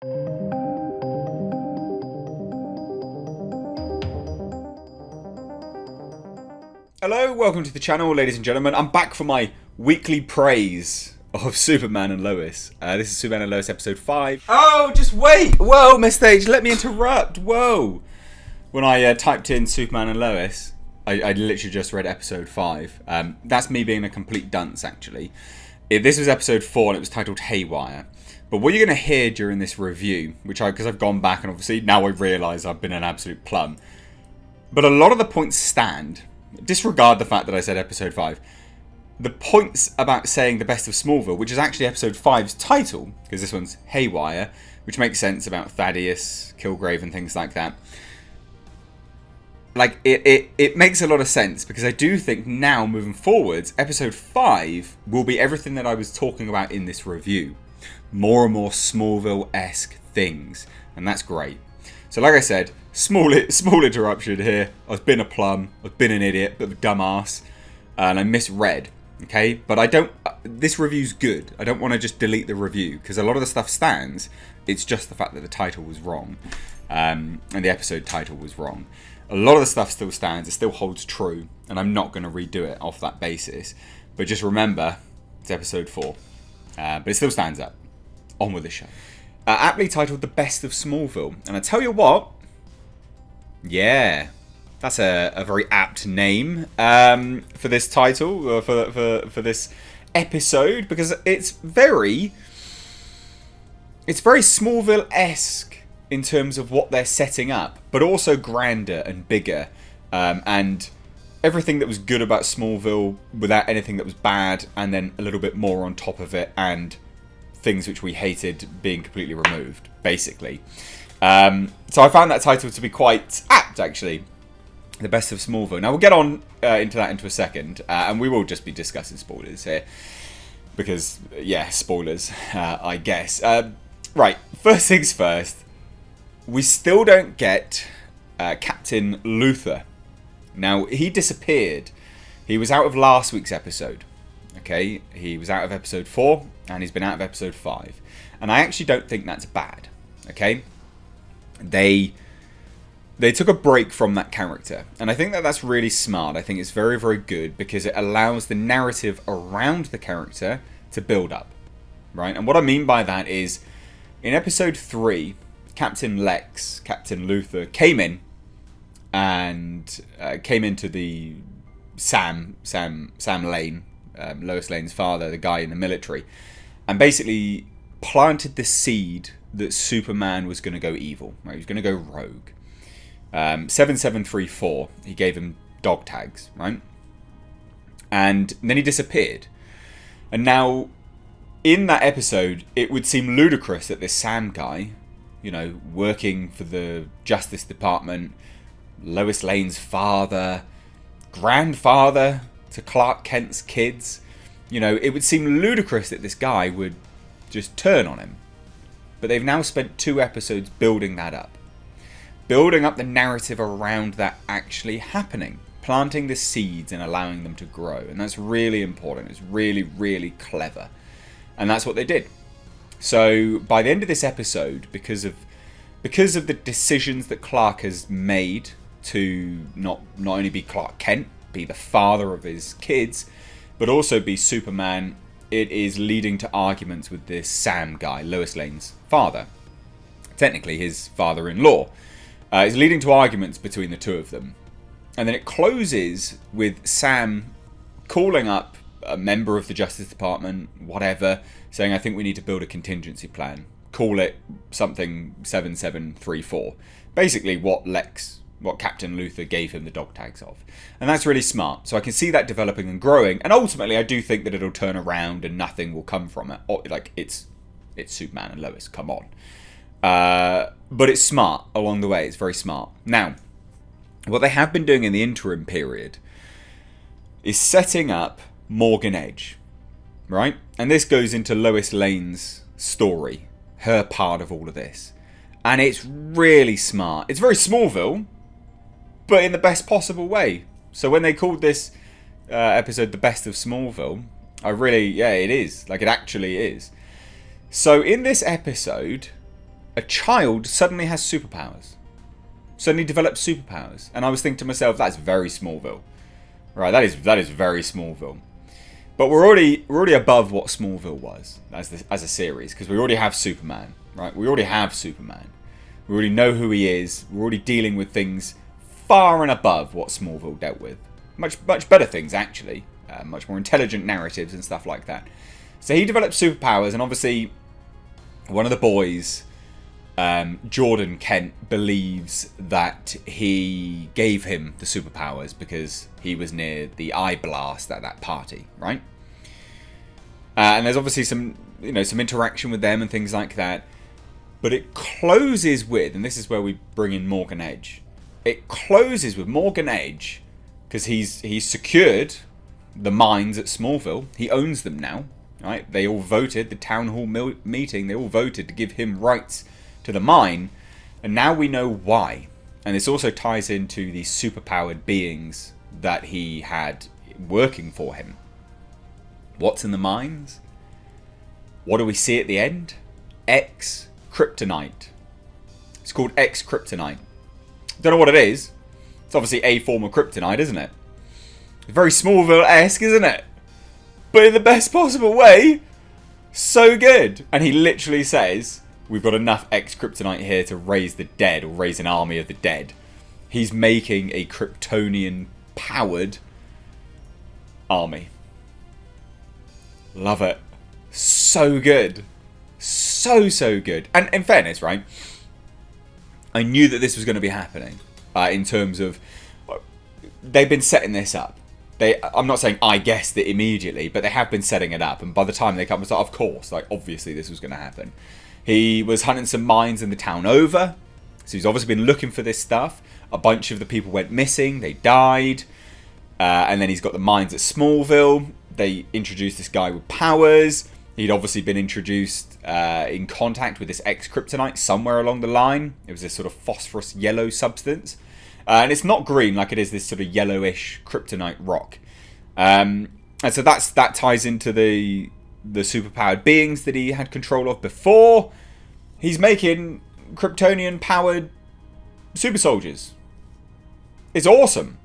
Hello, welcome to the channel, ladies and gentlemen. I'm back for my weekly praise of Superman and Lois. This is Superman and Lois episode 5. Oh, just wait! Whoa, Miss Stage, let me interrupt. Whoa! When I typed in Superman and Lois, I literally just read episode 5. That's me being a complete dunce, actually. This was episode 4 and it was titled Haywire. But what you're going to hear during this review, because I've gone back and obviously now I realise I've been an absolute plum. But a lot of the points stand. Disregard the fact that I said episode 5. The points about saying the best of Smallville, which is actually episode 5's title, because this one's Haywire, which makes sense about Thaddeus, Kilgrave and things like that. Like, it makes a lot of sense, because I do think now, moving forwards, episode 5 will be everything that I was talking about in this review. More and more Smallville-esque things, and that's great. So like I said, small interruption here. I've been a plum, I've been an idiot, bit of a dumbass, and I misread, okay? But I don't, this review's good. I don't want to just delete the review, because a lot of the stuff stands. It's just the fact that the title was wrong, and the episode title was wrong. A lot of the stuff still stands, it still holds true, and I'm not going to redo it off that basis. But just remember, it's episode 4. But it still stands up. On with the show. Aptly titled The Best of Smallville. And I tell you what, yeah, that's a very apt name for this title, or for this episode, because it's very Smallville-esque in terms of what they're setting up, but also grander and bigger, and everything that was good about Smallville without anything that was bad, and then a little bit more on top of it, and things which we hated being completely removed, basically. So I found that title to be quite apt, actually. The Best of Smallville. Now, we'll get on into that into a second, and we will just be discussing spoilers here. Because, yeah, spoilers, I guess. Right, first things first. We still don't get Captain Luthor. Now, he disappeared. He was out of last week's episode. Okay, he was out of episode 4, and he's been out of episode 5. And I actually don't think that's bad. Okay? They took a break from that character. And I think that that's really smart. I think it's very, very good, because it allows the narrative around the character to build up. Right? And what I mean by that is, in episode 3, Captain Luthor, came in, and came into the Sam Lane, Lois Lane's father, the guy in the military, and basically planted the seed that Superman was going to go evil. Right? He was going to go rogue. 7734, he gave him dog tags, right? And then he disappeared. And now, in that episode, it would seem ludicrous that this Sam guy, you know, working for the Justice Department, Lois Lane's father, grandfather to Clark Kent's kids, you know, it would seem ludicrous that this guy would just turn on him. But they've now spent 2 episodes building that up. Building up the narrative around that actually happening. Planting the seeds and allowing them to grow. And that's really important. It's really, really clever. And that's what they did. So, by the end of this episode, because of the decisions that Clark has made to not only be Clark Kent, be the father of his kids, but also be Superman, it is leading to arguments with this Sam guy, Lois Lane's father. Technically his father-in-law. It's leading to arguments between the two of them. And then it closes with Sam calling up a member of the Justice Department, whatever, saying, I think we need to build a contingency plan. Call it something 7734. Basically what Captain Luthor gave him the dog tags of. And that's really smart. So I can see that developing and growing. And ultimately, I do think that it'll turn around and nothing will come from it. Like, it's Superman and Lois. Come on. But it's smart along the way. It's very smart. Now, what they have been doing in the interim period is setting up Morgan Edge. Right? And this goes into Lois Lane's story. Her part of all of this. And it's really smart. It's very Smallville, but in the best possible way. So when they called this episode The Best of Smallville, it is. Like, it actually is. So in this episode, a child suddenly has superpowers. Suddenly develops superpowers. And I was thinking to myself, that's very Smallville. Right, that is very Smallville. But we're already above what Smallville was as a series, because we already have Superman, right? We already have Superman. We already know who he is. We're already dealing with things far and above what Smallville dealt with. Much better things, actually. Much more intelligent narratives and stuff like that. So he developed superpowers, and obviously one of the boys, Jordan Kent, believes that he gave him the superpowers because he was near the eye blast at that party, right? And there's obviously some interaction with them and things like that. But it closes with, and this is where we bring in Morgan Edge. It closes with Morgan Edge because he's secured the mines at Smallville. He owns them now, right? They all voted, the town hall meeting, they all voted to give him rights to the mine, and now we know why. And this also ties into the superpowered beings that he had working for him. What's in the mines? What do we see at the end? X kryptonite. It's called X kryptonite. Don't know what it is. It's obviously a form of kryptonite, isn't it? It's very Smallville-esque, isn't it? But in the best possible way. So good. And he literally says, we've got enough X-Kryptonite here to raise the dead, or raise an army of the dead. He's making a Kryptonian-powered army. Love it. So good. So good. And in fairness, right, I knew that this was going to be happening. In terms of, they've been setting this up. I'm not saying I guessed it immediately, but they have been setting it up. And by the time they come, it's like, of course, like obviously this was going to happen. He was hunting some mines in the town over. So he's obviously been looking for this stuff. A bunch of the people went missing. They died. And then he's got the mines at Smallville. They introduced this guy with powers. He'd obviously been introduced in contact with this X-Kryptonite somewhere along the line. It was this sort of phosphorus yellow substance. And it's not green like it is this sort of yellowish kryptonite rock. And so that ties into the superpowered beings that he had control of before. He's making Kryptonian-powered super soldiers. It's awesome.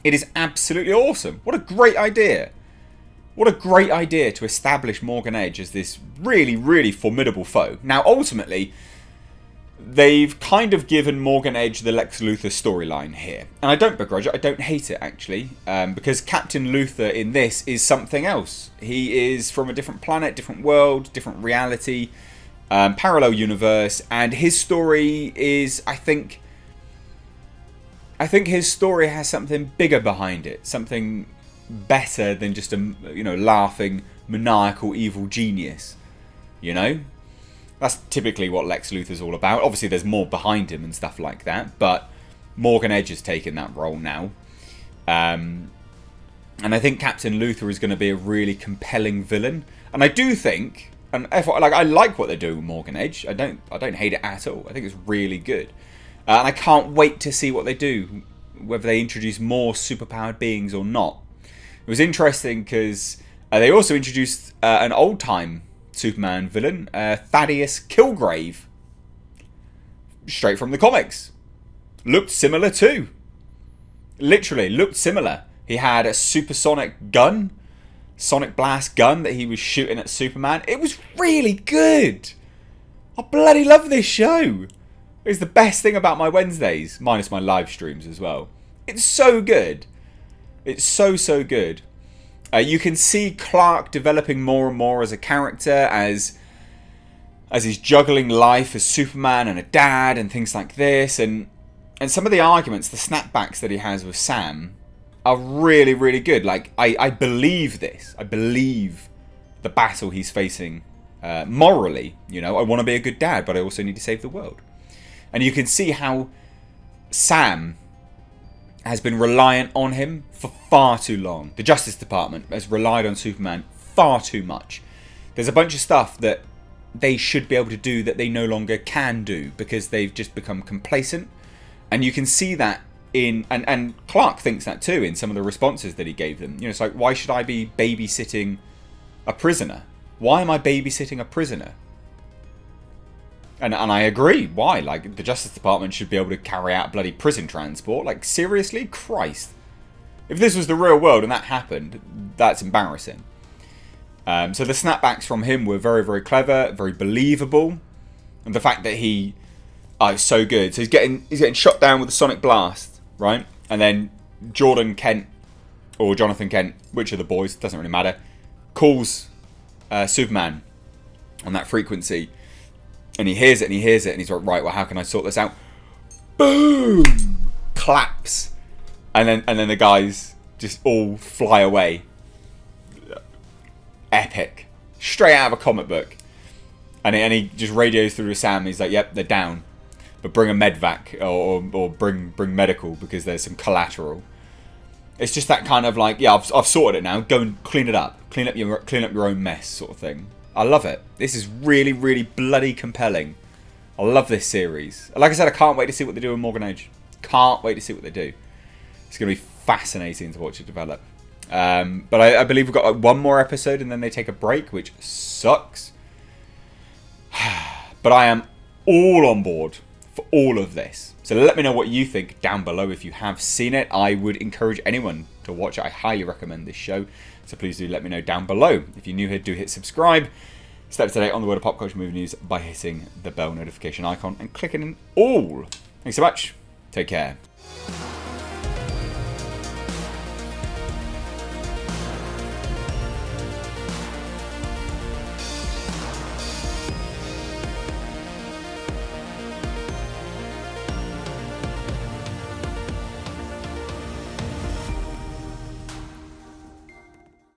It is absolutely awesome. What a great idea. What a great idea to establish Morgan Edge as this really, really formidable foe. Now, ultimately, they've kind of given Morgan Edge the Lex Luthor storyline here. And I don't begrudge it. I don't hate it, actually. Because Captain Luthor in this is something else. He is from a different planet, different world, different reality, parallel universe. And his story is, I think his story has something bigger behind it. Something better than just a, laughing, maniacal, evil genius. You know? That's typically what Lex Luthor's all about. Obviously, there's more behind him and stuff like that. But Morgan Edge has taken that role now. And I think Captain Luthor is going to be a really compelling villain. And I do think, and I like what they're doing with Morgan Edge. I don't hate it at all. I think it's really good. And I can't wait to see what they do. Whether they introduce more superpowered beings or not. It was interesting because they also introduced an old-time Superman villain, Thaddeus Kilgrave. Straight from the comics. Looked similar too. Literally, looked similar. He had a supersonic gun. Sonic blast gun that he was shooting at Superman. It was really good. I bloody love this show. It's the best thing about my Wednesdays. Minus my live streams as well. It's so good. It's so good. You can see Clark developing more and more as a character as he's juggling life as Superman and a dad and things like this. And some of the arguments, the snapbacks that he has with Sam are really, really good. Like, I believe this. I believe the battle he's facing morally. I want to be a good dad, but I also need to save the world. And you can see how Sam has been reliant on him for far too long. The Justice Department has relied on Superman far too much. There's a bunch of stuff that they should be able to do that they no longer can do because they've just become complacent. And you can see that in... And Clark thinks that too in some of the responses that he gave them. It's like, why should I be babysitting a prisoner? Why am I babysitting a prisoner? And I agree. Why? Like, the Justice Department should be able to carry out bloody prison transport. Like, seriously? Christ. If this was the real world and that happened, that's embarrassing. So the snapbacks from him were very, very clever, very believable. And the fact that he... Oh, it's so good. So he's getting shot down with a sonic blast, right? And then Jordan Kent, or Jonathan Kent, which of the boys, doesn't really matter, calls Superman on that frequency. And he hears it, and he's like, right, well, how can I sort this out? Boom! Claps. And then the guys just all fly away. Epic. Straight out of a comic book. And he just radios through to Sam. He's like, yep, they're down. But bring a medvac or bring medical because there's some collateral. It's just that kind of like, yeah, I've sorted it now. Go and clean it up. Clean up your own mess sort of thing. I love it. This is really, really bloody compelling. I love this series. Like I said, I can't wait to see what they do in Morgan Age. Can't wait to see what they do. It's going to be fascinating to watch it develop. But I believe we've got like one more episode and then they take a break, which sucks. But I am all on board for all of this. So let me know what you think down below if you have seen it. I would encourage anyone to watch it. I highly recommend this show. So please do let me know down below. If you're new here, do hit subscribe. Stay up to date on the world of pop culture movie news by hitting the bell notification icon and clicking in all. Thanks so much. Take care.